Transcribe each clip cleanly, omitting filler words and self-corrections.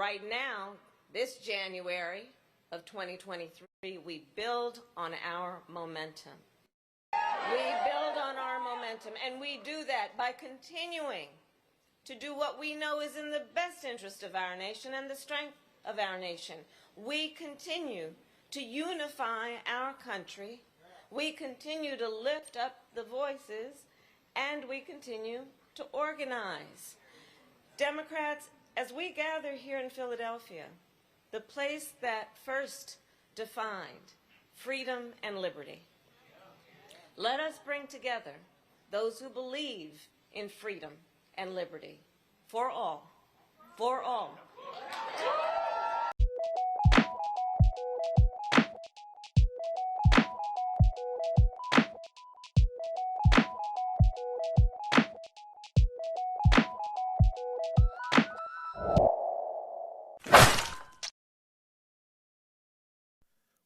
right now, this January of 2023, we build on our momentum. We build on our momentum, and we do that by continuing to do what we know is in the best interest of our nation and the strength of our nation. We continue to unify our country. We continue to lift up the voices, and we continue to organize. Democrats, as we gather here in Philadelphia, the place that first defined freedom and liberty, let us bring together those who believe in freedom and liberty for all, for all.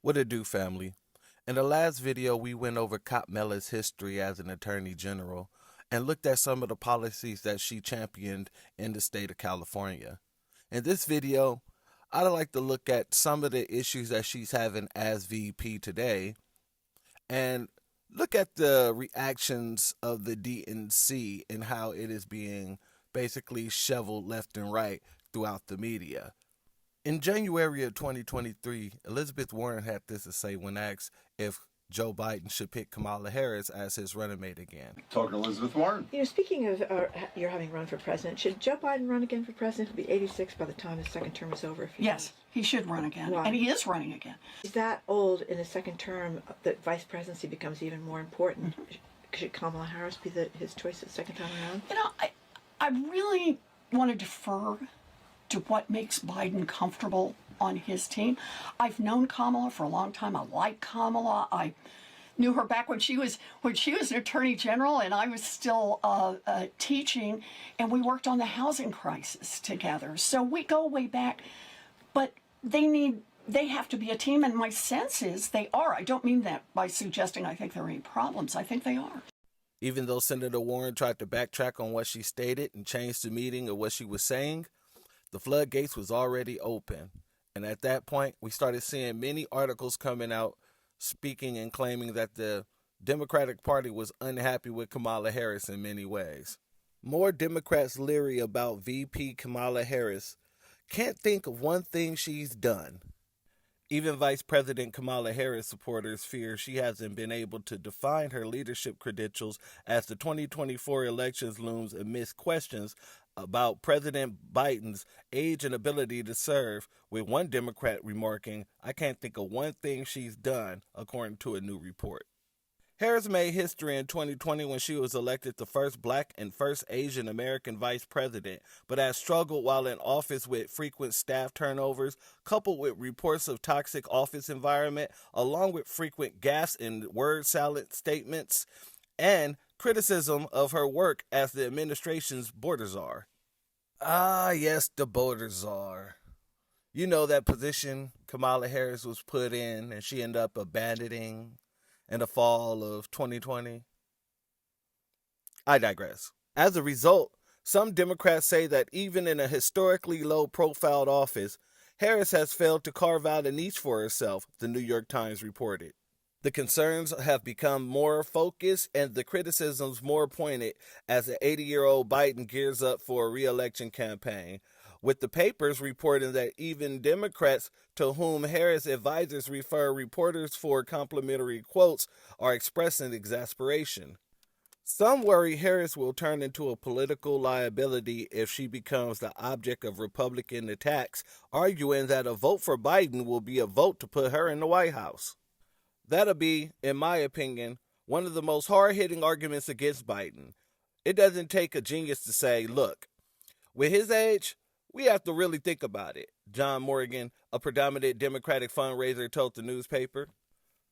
What it do, family? In the last video, we went over Kopmala's history as an attorney general and looked at some of the policies that she championed in the state of California. In this video, I'd like to look at some of the issues that she's having as VP today and look at the reactions of the DNC and how it is being basically shoveled left and right throughout the media. In January of 2023, Elizabeth Warren had this to say when asked if Joe Biden should pick Kamala Harris as his running mate again. Talking to Elizabeth Warren. You know, speaking of your having run for president, should Joe Biden run again for president? He'll be 86 by the time his second term is over. Yes, he should run again, Why? and he is running again. He's that old in his second term that vice presidency becomes even more important. Should Kamala Harris be his choice the second time around? You know, I really want to defer to what makes Biden comfortable on his team. I've known Kamala for a long time. I like Kamala. I knew her back when she was an attorney general, and I was still teaching, and we worked on the housing crisis together. So we go way back, but they have to be a team, and my sense is they are. I don't mean that by suggesting I think there are any problems. I think they are. Even though Senator Warren tried to backtrack on what she stated and change the meaning of what she was saying, the floodgates was already open. And at that point, we started seeing many articles coming out speaking and claiming that the Democratic Party was unhappy with Kamala Harris in many ways. More Democrats leery about VP Kamala Harris can't think of one thing she's done. Even Vice President Kamala Harris supporters fear she hasn't been able to define her leadership credentials as the 2024 elections looms amidst questions about President Biden's age and ability to serve, with one Democrat remarking, "I can't think of one thing she's done," according to a new report. Harris made history in 2020 when she was elected the first Black and first Asian American vice president, but has struggled while in office with frequent staff turnovers, coupled with reports of toxic office environment, along with frequent gaffes and word salad statements, and criticism of her work as the administration's border czar. Ah, yes, the border czar. You know that position Kamala Harris was put in and she ended up abandoning in the fall of 2020? I digress. As a result, some Democrats say that even in a historically low-profile office, Harris has failed to carve out a niche for herself, the New York Times reported. The concerns have become more focused and the criticisms more pointed as the 80-year-old Biden gears up for a re-election campaign, with the papers reporting that even Democrats to whom Harris advisors refer reporters for complimentary quotes are expressing exasperation. Some worry Harris will turn into a political liability if she becomes the object of Republican attacks, arguing that a vote for Biden will be a vote to put her in the White House. That'll be, in my opinion, one of the most hard-hitting arguments against Biden. It doesn't take a genius to say, look, with his age, we have to really think about it, John Morgan, a predominant Democratic fundraiser, told the newspaper.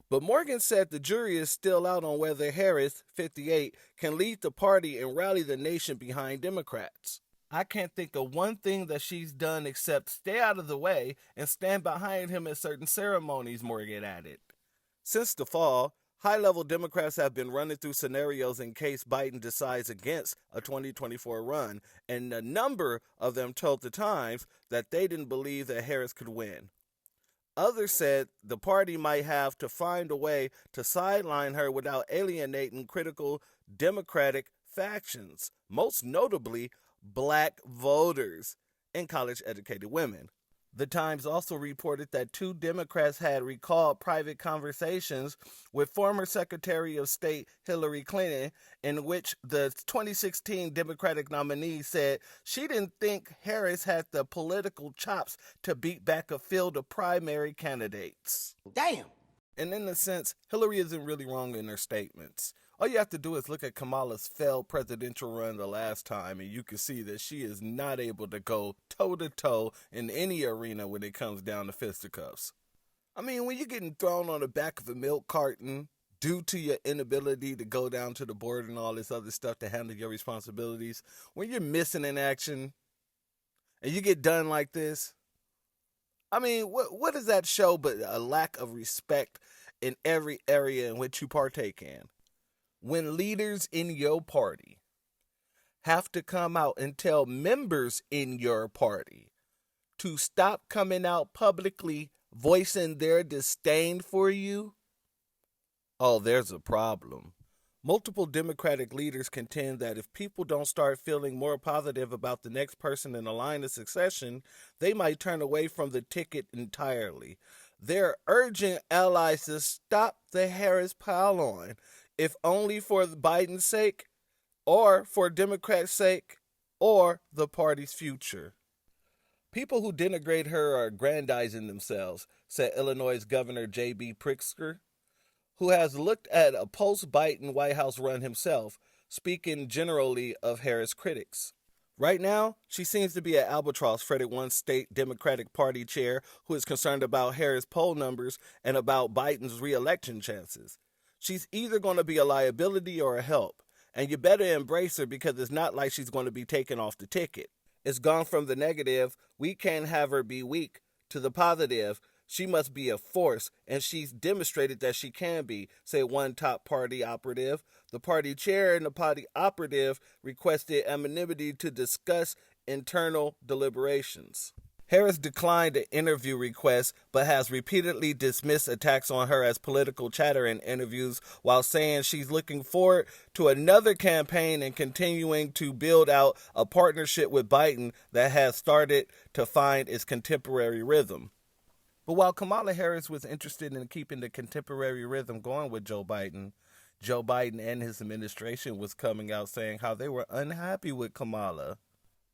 But Morgan said the jury is still out on whether Harris, 58, can lead the party and rally the nation behind Democrats. I can't think of one thing that she's done except stay out of the way and stand behind him at certain ceremonies, Morgan added. Since the fall, High-level Democrats have been running through scenarios in case Biden decides against a 2024 run, and a number of them told the Times that they didn't believe that Harris could win. Others said the party might have to find a way to sideline her without alienating critical Democratic factions, most notably black voters and college-educated women. The Times also reported that 2 Democrats had recalled private conversations with former Secretary of State Hillary Clinton, in which the 2016 Democratic nominee said she didn't think Harris had the political chops to beat back a field of primary candidates. Damn! And in a sense, Hillary isn't really wrong in her statements. All you have to do is look at Kamala's failed presidential run the last time, and you can see that she is not able to go toe-to-toe in any arena when it comes down to fisticuffs. I mean, when you're getting thrown on the back of a milk carton due to your inability to go down to the board and all this other stuff to handle your responsibilities, when you're missing in action and you get done like this, I mean, what does that show but a lack of respect in every area in which you partake in? When leaders in your party have to come out and tell members in your party to stop coming out publicly voicing their disdain for you, oh, there's a problem. Multiple Democratic leaders contend that if people don't start feeling more positive about the next person in the line of succession, they might turn away from the ticket entirely. They're urging allies to stop the Harris pile-on, if only for Biden's sake, or for Democrats' sake, or the party's future. People who denigrate her are aggrandizing themselves, said Illinois Governor J.B. Pritzker, who has looked at a post-Biden White House run himself, speaking generally of Harris critics. Right now, she seems to be an albatross, fretted one state Democratic Party chair who is concerned about Harris poll numbers and about Biden's re-election chances. She's either going to be a liability or a help, and you better embrace her because it's not like she's going to be taken off the ticket. It's gone from the negative, we can't have her be weak, to the positive, she must be a force, and she's demonstrated that she can be, said one top party operative. The party chair and the party operative requested anonymity to discuss internal deliberations. Harris declined an interview request, but has repeatedly dismissed attacks on her as political chatter in interviews, while saying she's looking forward to another campaign and continuing to build out a partnership with Biden that has started to find its contemporary rhythm. But while Kamala Harris was interested in keeping the contemporary rhythm going with Joe Biden and his administration was coming out saying how they were unhappy with Kamala.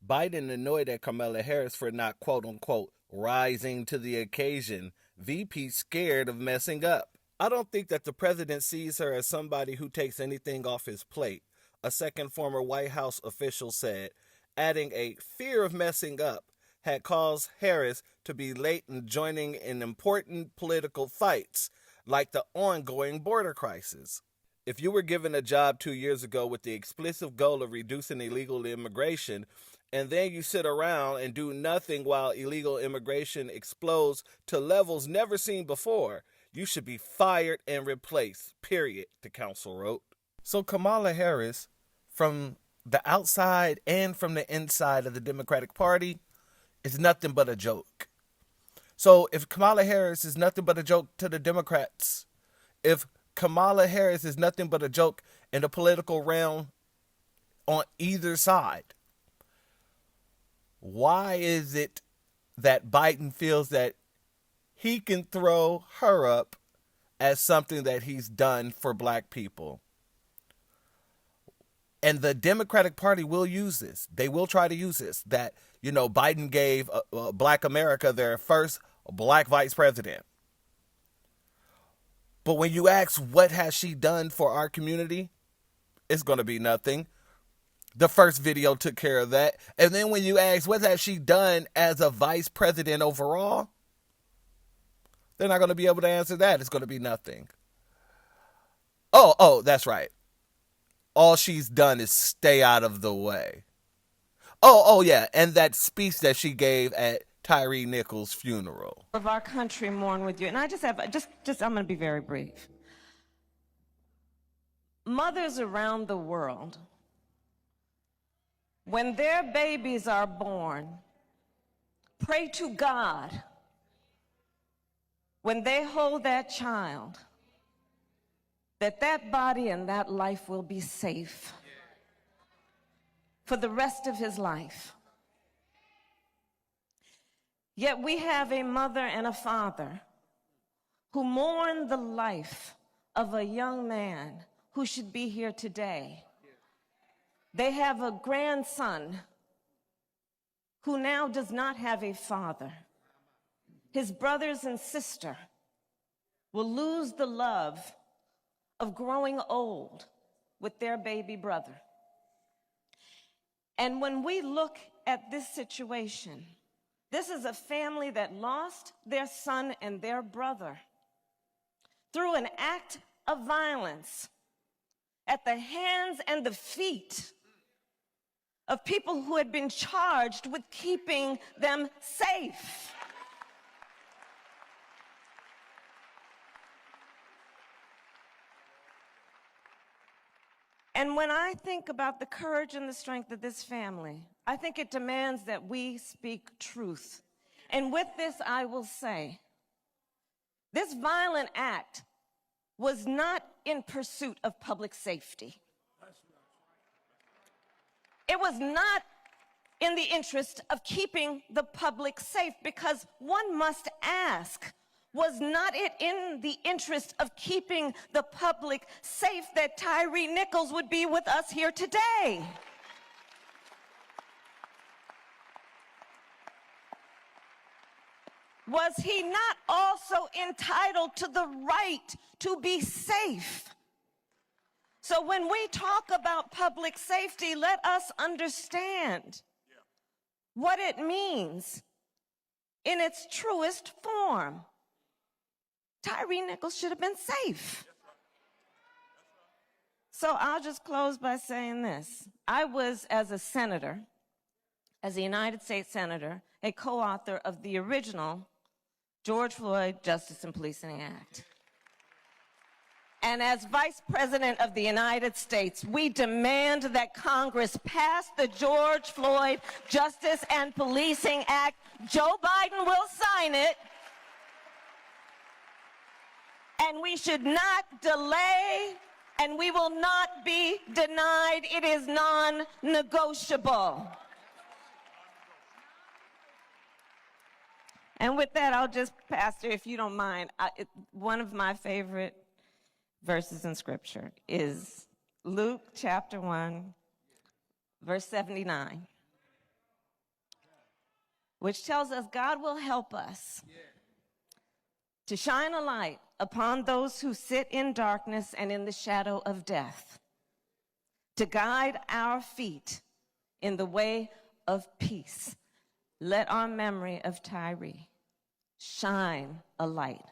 Biden annoyed at Kamala Harris for not, quote-unquote, rising to the occasion. VP scared of messing up. I don't think that the president sees her as somebody who takes anything off his plate, a second former White House official said, adding a fear of messing up had caused Harris to be late in joining in important political fights, like the ongoing border crisis. If you were given a job 2 years ago with the explicit goal of reducing illegal immigration, and then you sit around and do nothing while illegal immigration explodes to levels never seen before, you should be fired and replaced, period, the council wrote. So Kamala Harris, from the outside and from the inside of the Democratic Party, is nothing but a joke. So if Kamala Harris is nothing but a joke to the Democrats, if Kamala Harris is nothing but a joke in the political realm on either side, why is it that Biden feels that he can throw her up as something that he's done for black people? And the Democratic Party will use this. They will try to use this. That, Biden gave black America their first black vice president. But when you ask, what has she done for our community? It's going to be nothing. The first video took care of that. And then when you ask, what has she done as a vice president overall? They're not going to be able to answer that. It's going to be nothing. Oh, that's right. All she's done is stay out of the way. Oh, yeah. And that speech that she gave at Tyree Nichols' funeral. Of our country mourn with you. And I just I'm going to be very brief. Mothers around the world, when their babies are born, pray to God when they hold that child that that body and that life will be safe for the rest of his life. Yet we have a mother and a father who mourn the life of a young man who should be here today. They have a grandson who now does not have a father. His brothers and sister will lose the love of growing old with their baby brother. And when we look at this situation, this is a family that lost their son and their brother through an act of violence at the hands and the feet of people who had been charged with keeping them safe. And when I think about the courage and the strength of this family, I think it demands that we speak truth. And with this, I will say, this violent act was not in pursuit of public safety. It was not in the interest of keeping the public safe, because one must ask, was not it in the interest of keeping the public safe that Tyree Nichols would be with us here today? Was he not also entitled to the right to be safe? So when we talk about public safety, let us understand what it means in its truest form. Tyree Nichols should have been safe. So I'll just close by saying this. I was, as a senator, as a United States Senator, a co-author of the original George Floyd Justice and Policing Act. And as Vice President of the United States, we demand that Congress pass the George Floyd Justice and Policing Act. Joe Biden will sign it. And we should not delay, and we will not be denied. It is non-negotiable. And with that, I'll just, Pastor, if you don't mind, one of my favorite verses in Scripture is Luke chapter 1, verse 79, which tells us God will help us to shine a light upon those who sit in darkness and in the shadow of death, to guide our feet in the way of peace. Let our memory of Tyree shine a light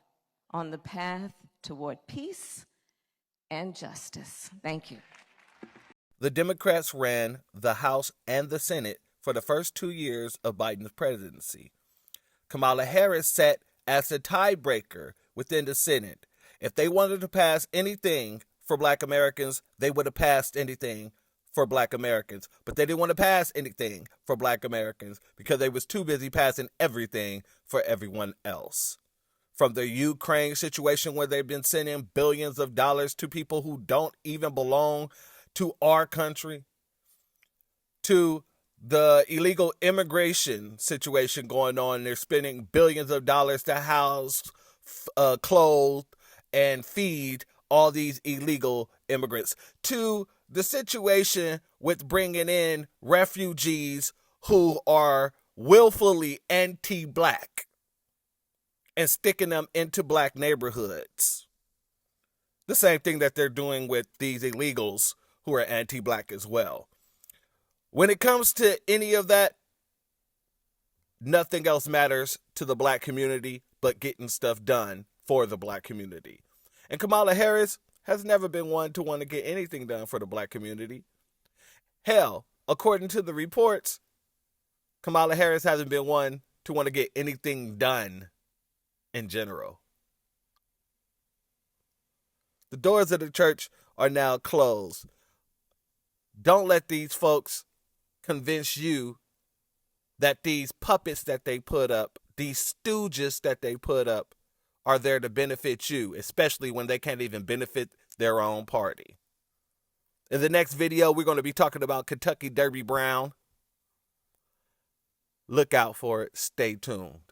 on the path toward peace and justice. Thank you. The Democrats ran the House and the Senate for the first 2 years of Biden's presidency. Kamala Harris sat as the tiebreaker within the Senate. If they wanted to pass anything for Black Americans, they would have passed anything for Black Americans. But they didn't want to pass anything for Black Americans because they was too busy passing everything for everyone else. From the Ukraine situation, where they've been sending billions of dollars to people who don't even belong to our country, to the illegal immigration situation going on. They're spending billions of dollars to house, clothe, and feed all these illegal immigrants, to the situation with bringing in refugees who are willfully anti-Black and sticking them into Black neighborhoods. The same thing that they're doing with these illegals who are anti-Black as well. When it comes to any of that, nothing else matters to the Black community but getting stuff done for the Black community. And Kamala Harris has never been one to want to get anything done for the Black community. Hell, according to the reports, Kamala Harris hasn't been one to want to get anything done in general. The doors of the church are now closed. Don't let these folks convince you that these puppets that they put up, these stooges that they put up, are there to benefit you, especially when they can't even benefit their own party. In the next video, we're going to be talking about Kentucky Derby Brown. Look out for it. Stay tuned.